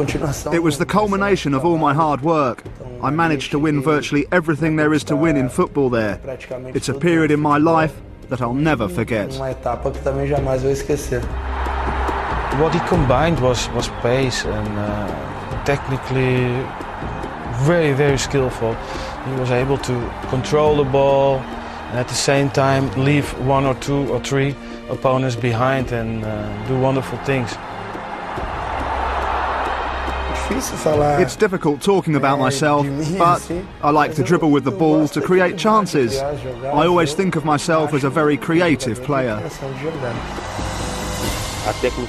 It was the culmination of all my hard work. I managed to win virtually everything there is to win in football there. It's a period in my life that I'll never forget. What he combined was pace and technically very, very skillful. He was able to control the ball and at the same time leave 1 or 2 or 3 opponents behind and do wonderful things. It's difficult talking about myself, but I like to dribble with the ball to create chances. I always think of myself as a very creative player.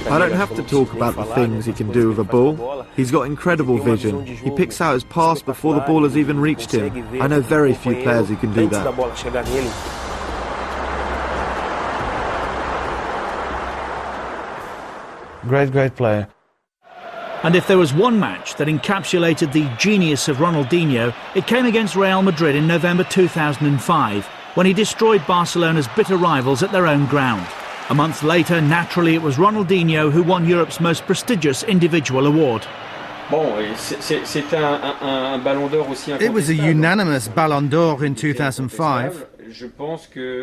I don't have to talk about the things he can do with a ball. He's got incredible vision. He picks out his pass before the ball has even reached him. I know very few players who can do that. Great player. And if there was one match that encapsulated the genius of Ronaldinho, it came against Real Madrid in November 2005, when he destroyed Barcelona's bitter rivals at their own ground. A month later, naturally, it was Ronaldinho who won Europe's most prestigious individual award. It was a unanimous Ballon d'Or in 2005,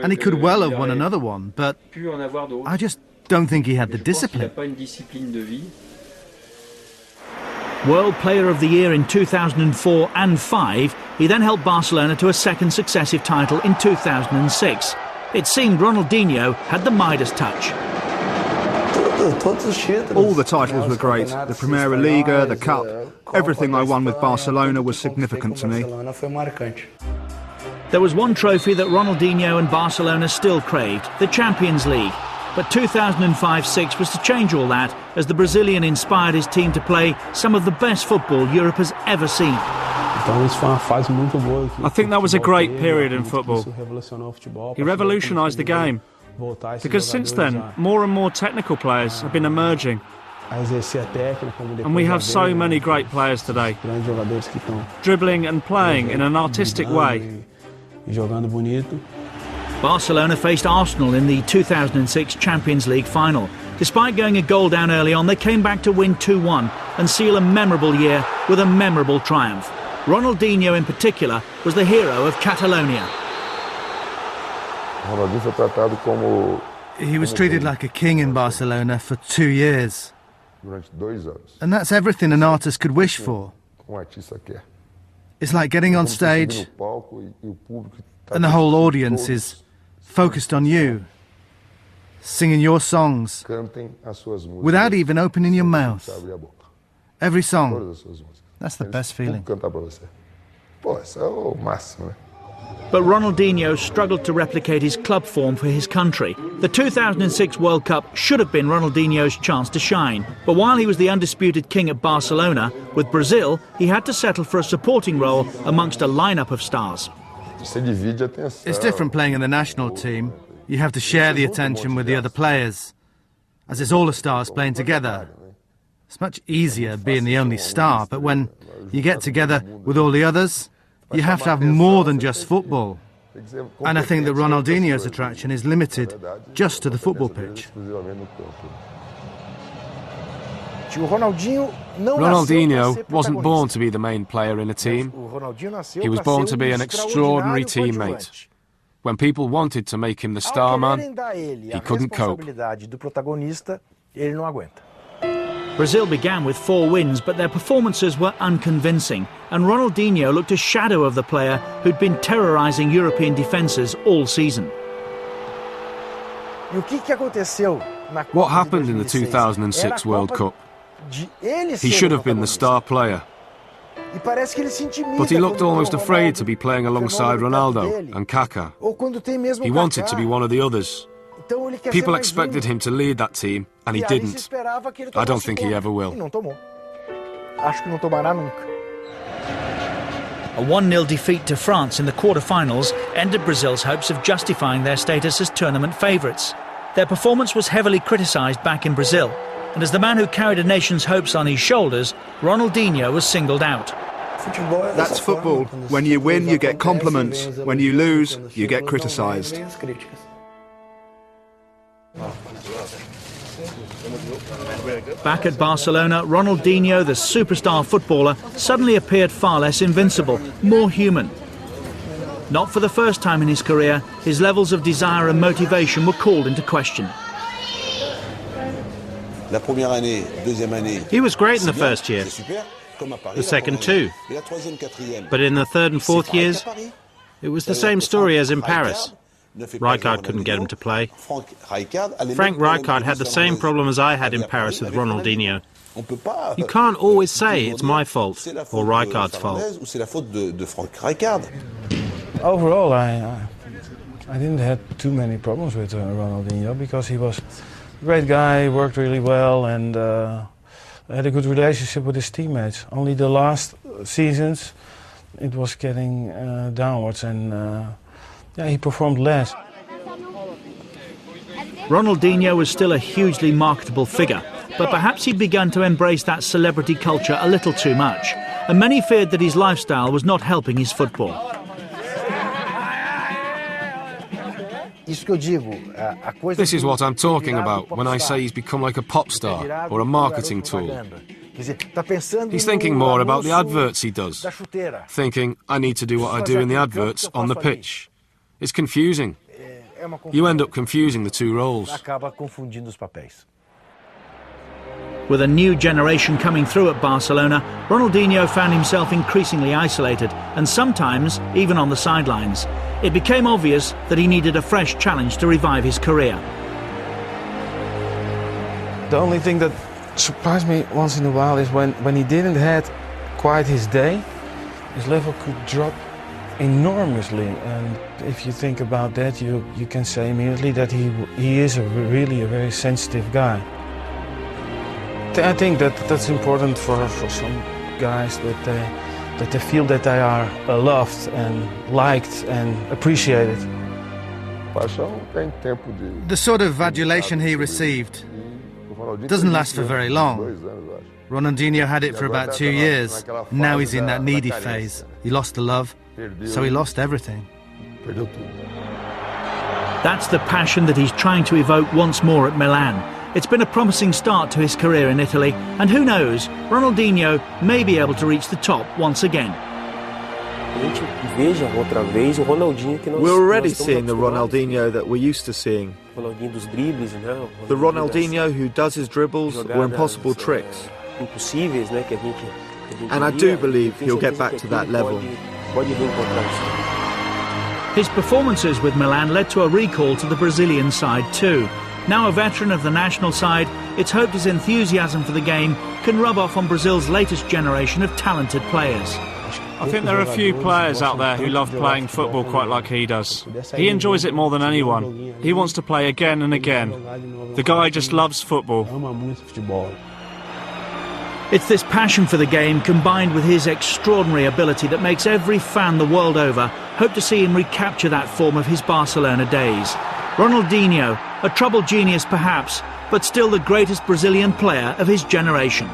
and he could well have won another one, but I just don't think he had the discipline. World Player of the Year in 2004 and 5, he then helped Barcelona to a second successive title in 2006. It seemed Ronaldinho had the Midas touch. All the titles were great. The Primera Liga, the Cup, everything I won with Barcelona was significant to me. There was one trophy that Ronaldinho and Barcelona still craved, the Champions League. But 2005-06 was to change all that, as the Brazilian inspired his team to play some of the best football Europe has ever seen. I think that was a great period in football. He revolutionised the game, because since then, more and more technical players have been emerging. And we have so many great players today, dribbling and playing in an artistic way. Barcelona faced Arsenal in the 2006 Champions League final. Despite going a goal down early on, they came back to win 2-1 and seal a memorable year with a memorable triumph. Ronaldinho in particular was the hero of Catalonia. He was treated like a king in Barcelona for 2 years. And that's everything an artist could wish for. It's like getting on stage and the whole audience is focused on you, singing your songs without even opening your mouth. Every song. That's the best feeling. But Ronaldinho struggled to replicate his club form for his country. The 2006 World Cup should have been Ronaldinho's chance to shine. But while he was the undisputed king at Barcelona, with Brazil, he had to settle for a supporting role amongst a lineup of stars. It's different playing in the national team. You have to share the attention with the other players, as it's all the stars playing together. It's much easier being the only star, but when you get together with all the others, you have to have more than just football. And I think that Ronaldinho's attraction is limited just to the football pitch. Ronaldinho wasn't born to be the main player in a team. He was born to be an extraordinary teammate. When people wanted to make him the star man, he couldn't cope. Brazil began with 4 wins, but their performances were unconvincing, and Ronaldinho looked a shadow of the player who'd been terrorising European defences all season. What happened in the 2006 World Cup? He should have been the star player. But he looked almost afraid to be playing alongside Ronaldo and Kaká. He wanted to be one of the others. People expected him to lead that team, and he didn't. I don't think he ever will. A 1-0 defeat to France in the quarter-finals ended Brazil's hopes of justifying their status as tournament favourites. Their performance was heavily criticised back in Brazil, and as the man who carried a nation's hopes on his shoulders, Ronaldinho was singled out. That's football. When you win, you get compliments. When you lose, you get criticised. Back at Barcelona, Ronaldinho, the superstar footballer, suddenly appeared far less invincible, more human. Not for the first time in his career, his levels of desire and motivation were called into question. He was great in the first year, the second too. But in the third and fourth years, it was the same story as in Paris. Rijkaard couldn't get him to play. Frank Rijkaard had the same problem as I had in Paris with Ronaldinho. You can't always say it's my fault or Rijkaard's fault. Overall, I didn't have too many problems with Ronaldinho because he was a great guy, worked really well, and had a good relationship with his teammates. Only the last seasons, it was getting downwards, and yeah, he performed less. Ronaldinho was still a hugely marketable figure, but perhaps he'd begun to embrace that celebrity culture a little too much, and many feared that his lifestyle was not helping his football. This is what I'm talking about when I say he's become like a pop star or a marketing tool. He's thinking more about the adverts he does, thinking, I need to do what I do in the adverts on the pitch. It's confusing. You end up confusing the two roles. With a new generation coming through at Barcelona, Ronaldinho found himself increasingly isolated and sometimes even on the sidelines. It became obvious that he needed a fresh challenge to revive his career. The only thing that surprised me once in a while is when he didn't have quite his day, his level could drop enormously. And if you think about that, you can say immediately that he is really a very sensitive guy. I think that's important for some guys, that they feel that they are loved and liked and appreciated. The sort of adulation he received doesn't last for very long. Ronaldinho had it for about 2 years. Now he's in that needy phase. He lost the love, so he lost everything. That's the passion that he's trying to evoke once more at Milan. It's been a promising start to his career in Italy, and who knows, Ronaldinho may be able to reach the top once again. We're already seeing the Ronaldinho that we're used to seeing. The Ronaldinho who does his dribbles or impossible tricks. And I do believe he'll get back to that level. His performances with Milan led to a recall to the Brazilian side too. Now a veteran of the national side, it's hoped his enthusiasm for the game can rub off on Brazil's latest generation of talented players. I think there are a few players out there who love playing football quite like he does. He enjoys it more than anyone. He wants to play again and again. The guy just loves football. It's this passion for the game combined with his extraordinary ability that makes every fan the world over hope to see him recapture that form of his Barcelona days. Ronaldinho, a troubled genius perhaps, but still the greatest Brazilian player of his generation.